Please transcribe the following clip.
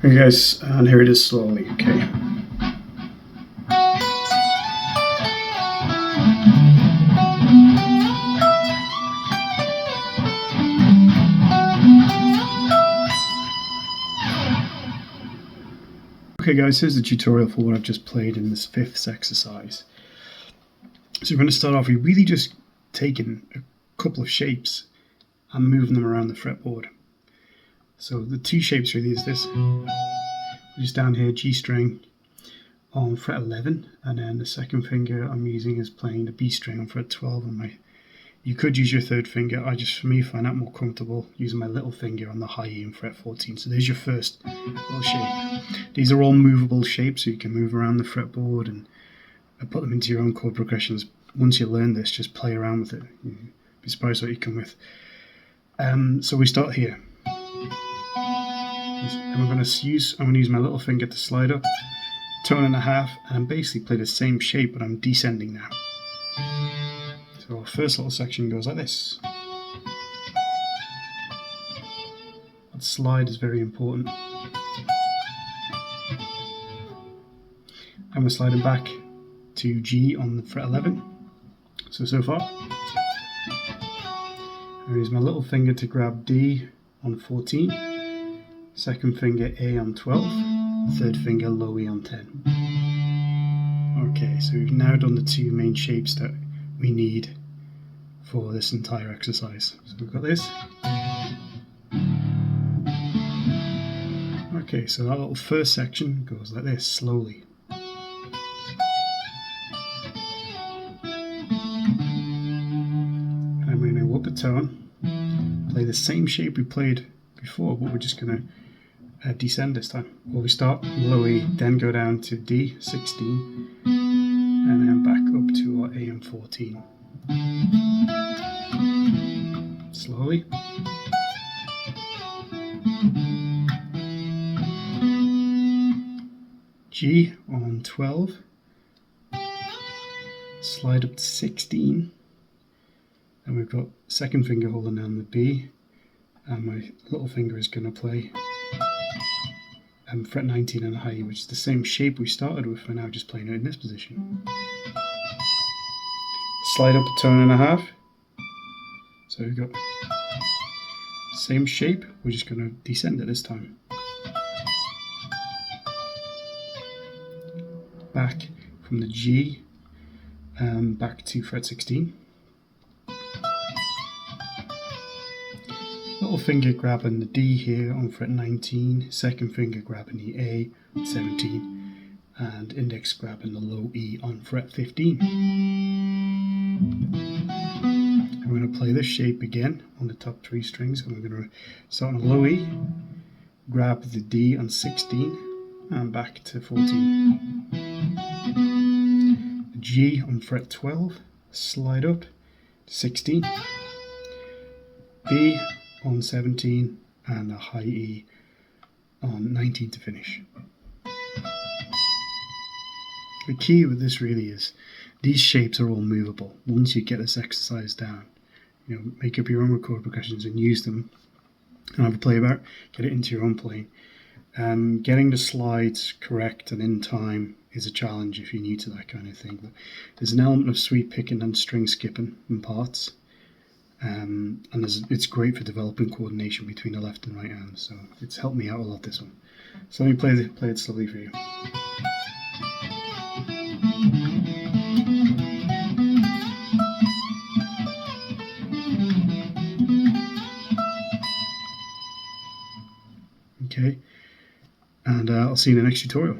Okay guys, and here it is slowly, okay. Okay guys, here's the tutorial for what I've just played in this fifth exercise. So we're going to start off, we're really just taking a couple of shapes and moving them around the fretboard. So the two shapes really is this, just down here, G string on fret 11, and then the second finger I'm using is playing the B string on fret 12 on my. You could use your third finger. For me, find that more comfortable using my little finger on the high E in fret 14. So there's your first little shape. These are all movable shapes, so you can move around the fretboard and put them into your own chord progressions. Once you learn this, just play around with it. You'll be surprised what you come with. So we start here. And I'm going to use my little finger to slide up, tone and a half, and basically play the same shape, but I'm descending now. So our first little section goes like this. That slide is very important. And we're sliding back to G on the fret 11. So far. I use my little finger to grab D on 14, second finger A on 12, third finger low E on 10. Okay, so we've now done the two main shapes that we need for this entire exercise. So we've got this. Okay, so that little first section goes like this, slowly. And we're going to up a tone, play the same shape we played before, but we're just going to descend this time. Well, we start low E, then go down to D, 16, and then back up to our A and 14. Slowly. G on 12, slide up to 16, and we've got second finger holding down the B, and my little finger is going to play fret 19 and a high E, which is the same shape we started with. We're now just playing it in this position. Slide up a tone and a half. So we've got same shape, we're just going to descend it this time. Back from the G, back to fret 16. Little finger grabbing the D here on fret 19, second finger grabbing the A on 17, and index grabbing the low E on fret 15. I'm going to play this shape again on the top three strings, and we're going to start on a low E, grab the D on 16, and back to 14. G on fret 12, slide up to 16, B on 17, and a high E on 19 to finish. The key with this really is these shapes are all movable. Once you get this exercise down, make up your own chord progressions and use them and have a play about, get it into your own playing. Getting the slides correct and in time is a challenge if you're new to that kind of thing. But there's an element of sweep picking and string skipping in parts, and it's great for developing coordination between the left and right hand. So it's helped me out a lot, this one. So let me play it slowly for you. Okay, and I'll see you in the next tutorial.